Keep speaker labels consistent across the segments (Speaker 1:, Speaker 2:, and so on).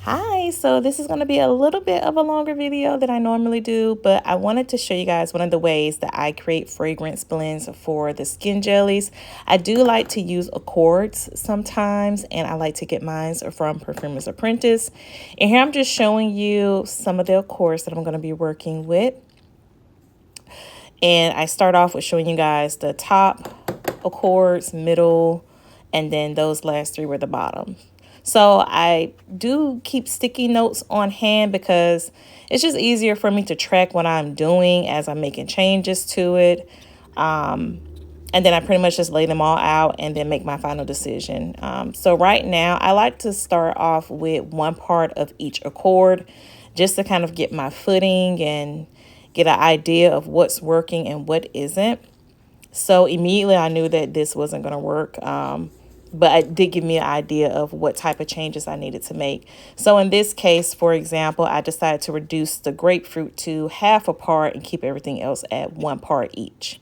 Speaker 1: Hi, so this is going to be a little bit of a longer video than I normally do, but I wanted to show you guys one of the ways that I create fragrance blends for the skin jellies. I do like to use accords sometimes, and I like to get mine from Perfumer's Apprentice. And here I'm just showing you some of the accords that I'm going to be working with. And I start off with showing you guys the top accords, middle, and then those last three were the bottom. So I do keep sticky notes on hand because it's just easier for me to track what I'm doing as I'm making changes to it. And then I pretty much just lay them all out and then make my final decision. So right now I like to start off with one part of each accord just to kind of get my footing and get an idea of what's working and what isn't. So immediately I knew that this wasn't going to work. But it did give me an idea of what type of changes I needed to make. So in this case, for example, I decided to reduce the grapefruit to half a part and keep everything else at 1 part each.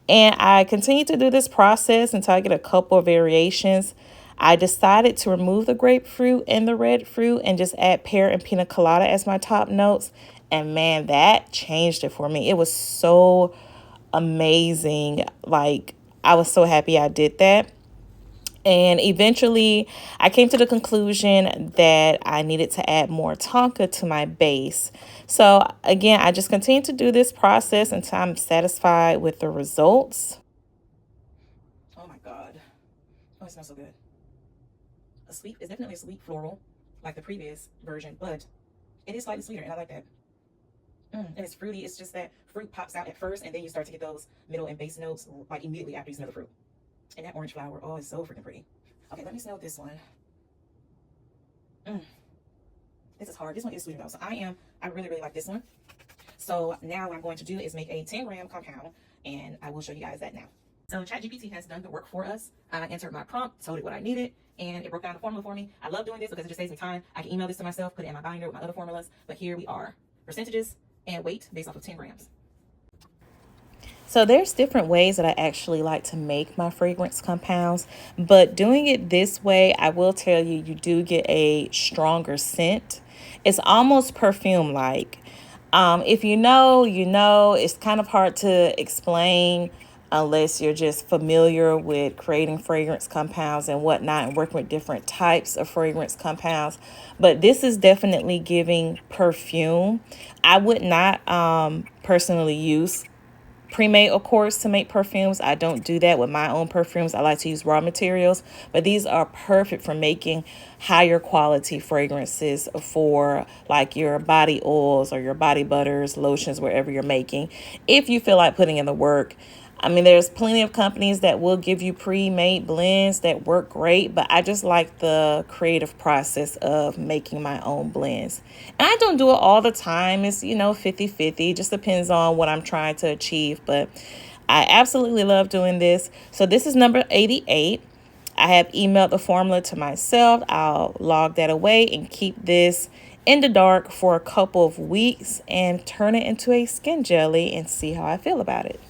Speaker 1: And I continued to do this process until I get a couple of variations. I decided to remove the grapefruit and the red fruit and just add pear and pina colada as my top notes. And man, that changed it for me. It was so amazing. Like, I was so happy I did that. And eventually I came to the conclusion that I needed to add more tonka to my base. So again, I just continue to do this process until I'm satisfied with the results. Oh my God. Oh, it smells so good. It's definitely a sweet floral, like the previous version, but it is slightly sweeter, and I like that. And it's fruity. It's just that fruit pops out at first, and then you start to get those middle and base notes like immediately after you smell the fruit. And that orange flower, oh, it's so freaking pretty. Okay, let me smell this one. This is hard. This one is sweeter though. So I really, really like this one. So now what I'm going to do is make a 10-gram compound, and I will show you guys that now. So ChatGPT has done the work for us. I entered my prompt, told it what I needed, and it broke down the formula for me. I love doing this because it just saves me time. I can email this to myself, put it in my binder with my other formulas. But here we are. Percentages and weight based off of 10 grams. So there's different ways that I actually like to make my fragrance compounds, but doing it this way, I will tell you, you do get a stronger scent. It's almost perfume-like. If you know, you know. It's kind of hard to explain unless you're just familiar with creating fragrance compounds and whatnot and working with different types of fragrance compounds. But this is definitely giving perfume. I would not personally use pre-made accords to make perfumes. I don't do that with my own perfumes. I like to use raw materials, but these are perfect for making higher quality fragrances for like your body oils or your body butters, lotions, wherever you're making. If you feel like putting in the work, I mean, there's plenty of companies that will give you pre-made blends that work great, but I just like the creative process of making my own blends. And I don't do it all the time. It's, 50-50. Just depends on what I'm trying to achieve, but I absolutely love doing this. So this is number 88. I have emailed the formula to myself. I'll log that away and keep this in the dark for a couple of weeks and turn it into a skin jelly and see how I feel about it.